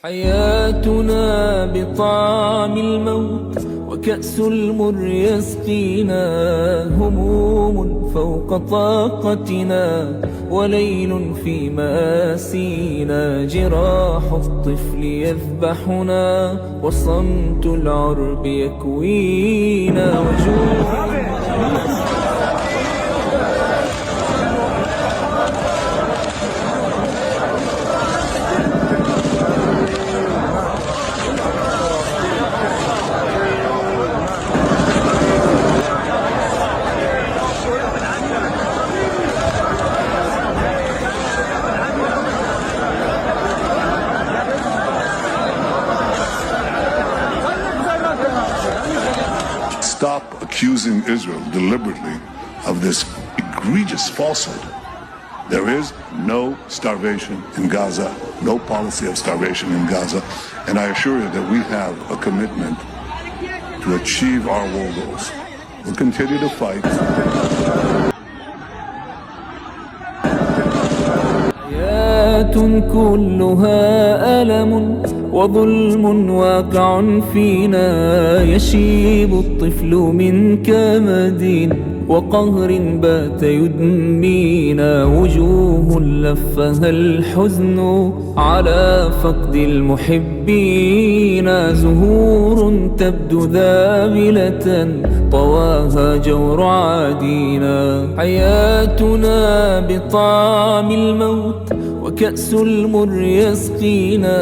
حياتنا بطعم الموت وكأس المر يسقينا، هموم فوق طاقتنا وليل في مآسينا، جراح الطفل يذبحنا وصمت العرب يكوينا، وجوع Stop accusing Israel deliberately of this egregious falsehood. There is no starvation in Gaza, no policy of starvation in Gaza, and I assure you that we have a commitment to achieve our war goals. We'll continue to fight. حياة كلها ألم وظلم واقع فينا، يشيب الطفل من كمد وقهر بات يدمينا، وجوه لفها الحزن على فقد المحبين، زهور تبدو ذابلة طواها جور عادينا، حياتنا بطعم الموت وكأس المر يسقينا،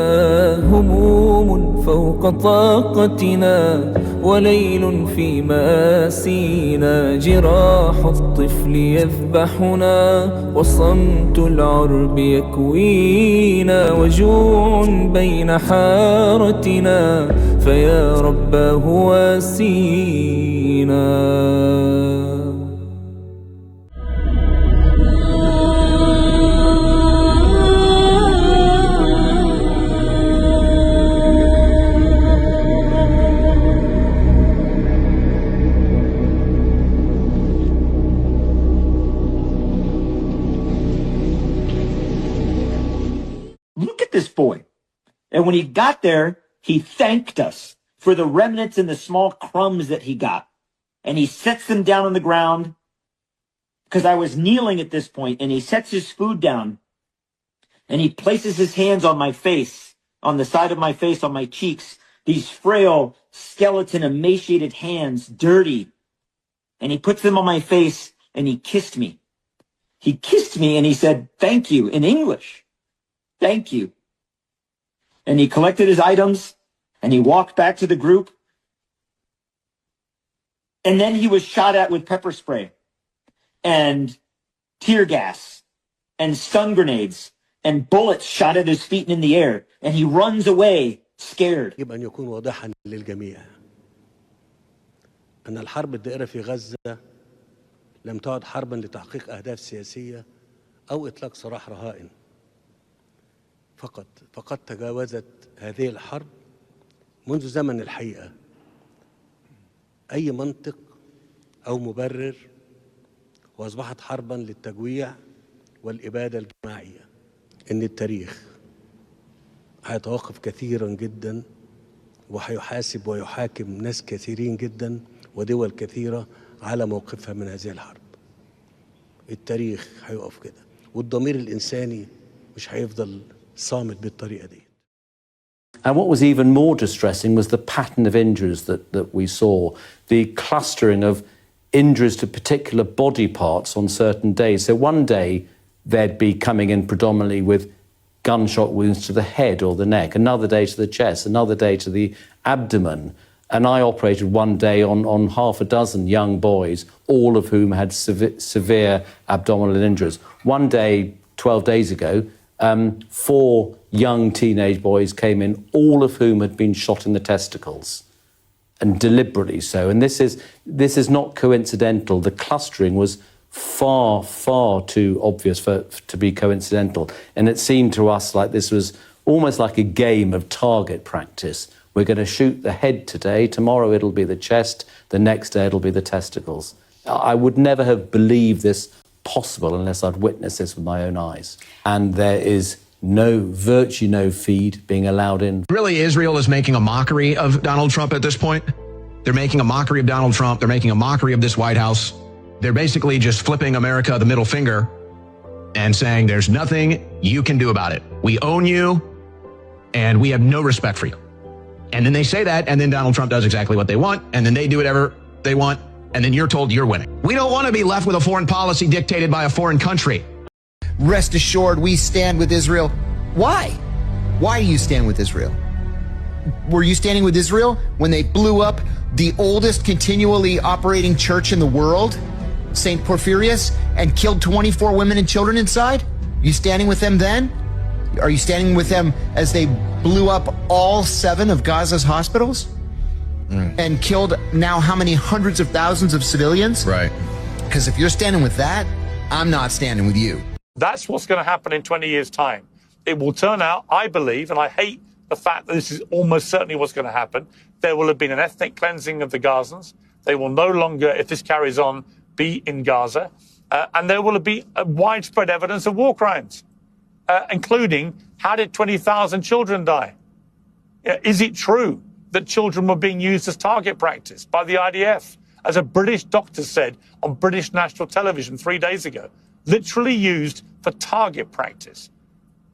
هموم فوق طاقتنا وليل في مآسينا، جراح الطفل يذبحنا وصمت العرب يكوينا، وجوع بين حارتنا فيا رباه واسينا. Look at this boy. And when he got there, he thanked us for the remnants and the small crumbs that he got. And he sets them down on the ground, because I was kneeling at this point, and he sets his food down and he places his hands on my face, on the side of my face, on my cheeks, these frail, skeleton, emaciated hands, dirty. And he puts them on my face and he kissed me. He kissed me and he said, "Thank you," in English. "Thank you." And he collected his items and he walked back to the group. And then he was shot at with pepper spray and tear gas and stun grenades and bullets shot at his feet and in the air. And he runs away scared. يجب أن يكون واضحا للجميع أن الحرب الدائرة في غزة لم تعد حربا لتحقيق أهداف سياسية أو إطلاق سراح رهائن فقد تجاوزت هذه الحرب منذ زمن الحقيقة أي منطق أو مبرر، وأصبحت حربا للتجويع والإبادة الجماعية. إن التاريخ هيتوقف كثيرا جدا وهيحاسب ويحاكم ناس كثيرين جدا ودول كثيرة على موقفها من هذه الحرب. التاريخ هيقف كده، والضمير الإنساني مش هيفضل صامت بالطريقة دي. And what was even more distressing was the pattern of injuries that we saw, the clustering of injuries to particular body parts on certain days. So one day they'd be coming in predominantly with gunshot wounds to the head or the neck, another day to the chest, another day to the abdomen. And I operated one day on half a dozen young boys, all of whom had severe abdominal injuries. One day, 12 days ago, 4 young teenage boys came in, all of whom had been shot in the testicles, and deliberately so. And this is not coincidental. The clustering was far, far too obvious to be coincidental. And it seemed to us like this was almost like a game of target practice. We're going to shoot the head today, tomorrow it'll be the chest, the next day it'll be the testicles. I would never have believed this possible unless I'd witnessed this with my own eyes. And there is virtually no feed being allowed in. Really, Israel is making a mockery of Donald Trump at this point. They're making a mockery of Donald Trump. They're making a mockery of this White House. They're basically just flipping America the middle finger and saying there's nothing you can do about it. We own you, and we have no respect for you. And then they say that, and then Donald Trump does exactly what they want, and then they do whatever they want, and then you're told you're winning. We don't want to be left with a foreign policy dictated by a foreign country. Rest assured, we stand with Israel. Why? Why do you stand with Israel? Were you standing with Israel when they blew up the oldest continually operating church in the world, St. Porphyrius, and killed 24 women and children inside? You standing with them then? Are you standing with them as they blew up all 7 of Gaza's hospitals? And killed now how many hundreds of thousands of civilians? Right. Because if you're standing with that, I'm not standing with you. That's what's going to happen in 20 years' time. It will turn out, I believe, and I hate the fact that this is almost certainly what's going to happen, there will have been an ethnic cleansing of the Gazans. They will no longer, if this carries on, be in Gaza. And there will be widespread evidence of war crimes, including how did 20,000 children die? Is it true that children were being used as target practice by the IDF? As a British doctor said on British national television 3 days ago, literally used for target practice.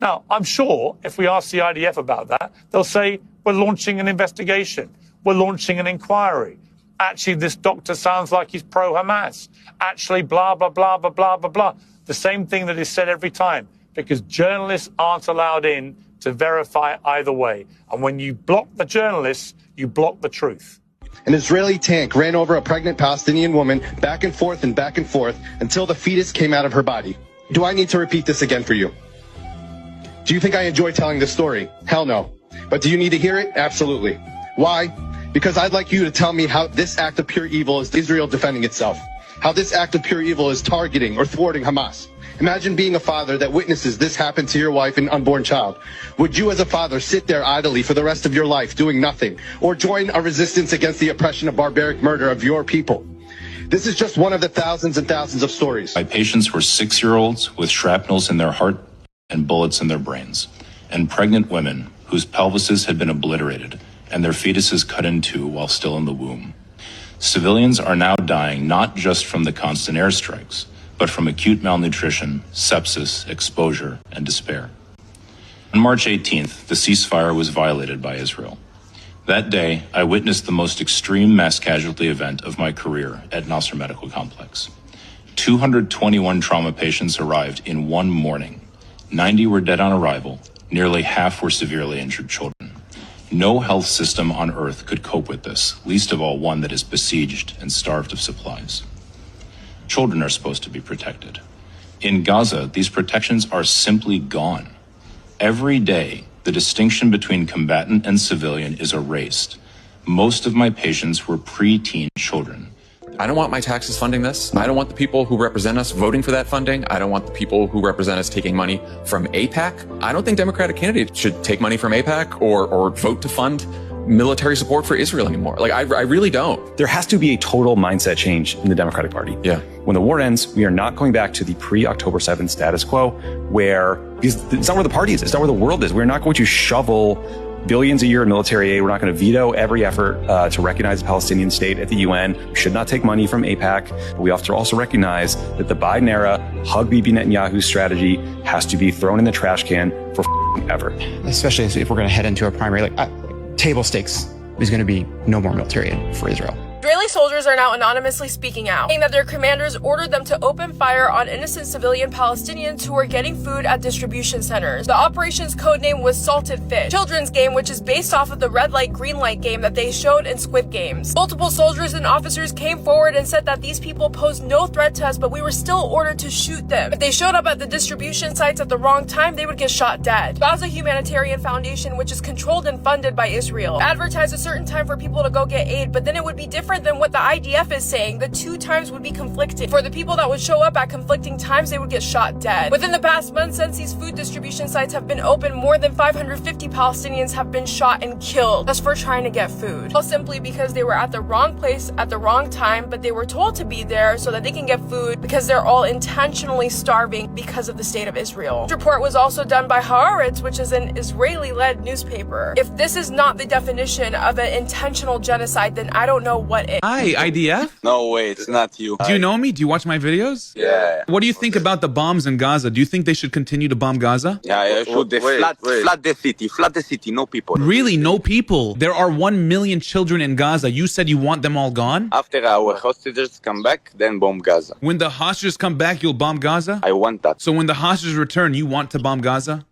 Now, I'm sure if we ask the IDF about that, they'll say, we're launching an investigation. We're launching an inquiry. Actually, this doctor sounds like he's pro-Hamas. Actually, blah, blah, blah, blah, blah, blah, blah. The same thing that is said every time, because journalists aren't allowed in to verify either way. And when you block the journalists, you block the truth. An Israeli tank ran over a pregnant Palestinian woman back and forth until the fetus came out of her body. Do I need to repeat this again for you? Do you think I enjoy telling this story? Hell no. But do you need to hear it? Absolutely. Why? Because I'd like you to tell me how this act of pure evil is Israel defending itself. How this act of pure evil is targeting or thwarting Hamas. Imagine being a father that witnesses this happen to your wife and unborn child. Would you as a father sit there idly for the rest of your life doing nothing, or join a resistance against the oppression of barbaric murder of your people? This is just one of the thousands and thousands of stories. My patients were 6-year-olds with shrapnels in their heart and bullets in their brains, and pregnant women whose pelvises had been obliterated and their fetuses cut in two while still in the womb. Civilians are now dying not just from the constant airstrikes, but from acute malnutrition, sepsis, exposure, and despair. On March 18th, the ceasefire was violated by Israel. That day, I witnessed the most extreme mass casualty event of my career at Nasser Medical Complex. 221 trauma patients arrived in one morning. 90 were dead on arrival. Nearly half were severely injured children. No health system on earth could cope with this, least of all one that is besieged and starved of supplies. Children are supposed to be protected. In Gaza, these protections are simply gone. Every day, the distinction between combatant and civilian is erased. Most of my patients were preteen children. I don't want my taxes funding this. I don't want the people who represent us voting for that funding. I don't want the people who represent us taking money from AIPAC. I don't think Democratic candidates should take money from AIPAC or vote to fund military support for Israel anymore. Like, I really don't. There has to be a total mindset change in the Democratic Party. Yeah. When the war ends, we are not going back to the pre-October 7th status quo because it's not where the party is. It's not where the world is. We're not going to shovel billions a year in military aid. We're not going to veto every effort to recognize the Palestinian state at the UN. We should not take money from AIPAC. But we have to also recognize that the Biden era hug Bibi Netanyahu strategy has to be thrown in the trash can for ever. Especially if we're going to head into a primary, table stakes is going to be no more military aid for Israel. Israeli soldiers are now anonymously speaking out, saying that their commanders ordered them to open fire on innocent civilian Palestinians who were getting food at distribution centers. The operation's codename was Salted Fish, children's game which is based off of the red light, green light game that they showed in Squid Games. Multiple soldiers and officers came forward and said that these people posed no threat to us, but we were still ordered to shoot them. If they showed up at the distribution sites at the wrong time, they would get shot dead. Gaza Humanitarian Foundation, which is controlled and funded by Israel, advertised a certain time for people to go get aid, but then it would be different different than what the IDF is saying. The 2 times would be conflicting. For the people that would show up at conflicting times, they would get shot dead. Within the past month, since these food distribution sites have been open, more than 550 Palestinians have been shot and killed just for trying to get food. All simply because they were at the wrong place at the wrong time, but they were told to be there so that they can get food because they're all intentionally starving because of the state of Israel. This report was also done by Haaretz, which is an Israeli-led newspaper. If this is not the definition of an intentional genocide, then I don't know what is. Hi, IDF? No way, it's not you. Do you know me? Do you watch my videos? Yeah. What do you think about the bombs in Gaza? Do you think they should continue to bomb Gaza? Yeah, should they flood the city, no people. Really, no people? There are 1 million children in Gaza. You said you want them all gone? After our hostages come back, then bomb Gaza. When the hostages come back, you'll bomb Gaza? I want that. So when the hostages return, you want to bomb Gaza?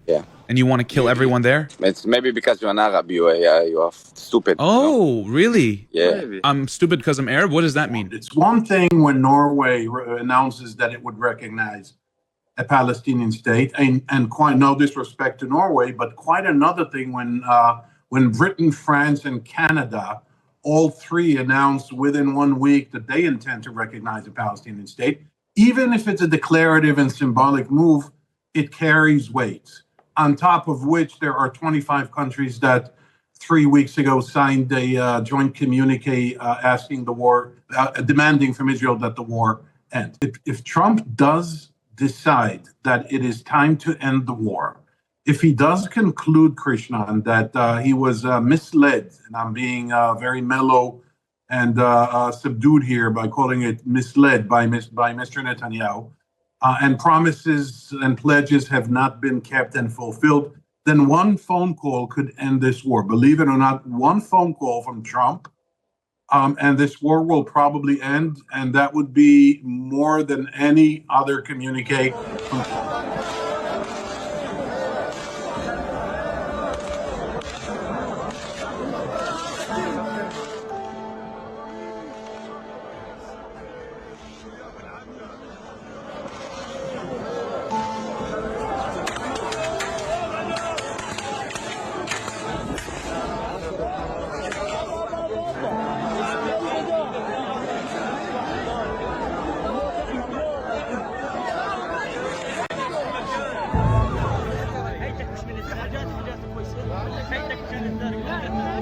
Yeah. And you want to kill everyone there? It's maybe because you're an Arab, you are stupid. Oh, really? Yeah. I'm stupid because I'm Arab? What does that mean? It's one thing when Norway announces that it would recognize a Palestinian state, and quite no disrespect to Norway, but quite another thing when Britain, France, and Canada, all three announced within 1 week that they intend to recognize a Palestinian state. Even if it's a declarative and symbolic move, it carries weight. On top of which, there are 25 countries that 3 weeks ago signed a joint communique asking the war, demanding from Israel that the war end. If Trump does decide that it is time to end the war, if he does conclude, Krishnan, that he was misled, and I'm being very mellow and subdued here by calling it misled by Mr. Netanyahu, and promises and pledges have not been kept and fulfilled, then one phone call could end this war. Believe it or not, one phone call from Trump, and this war will probably end, and that would be more than any other communique from Trump. Take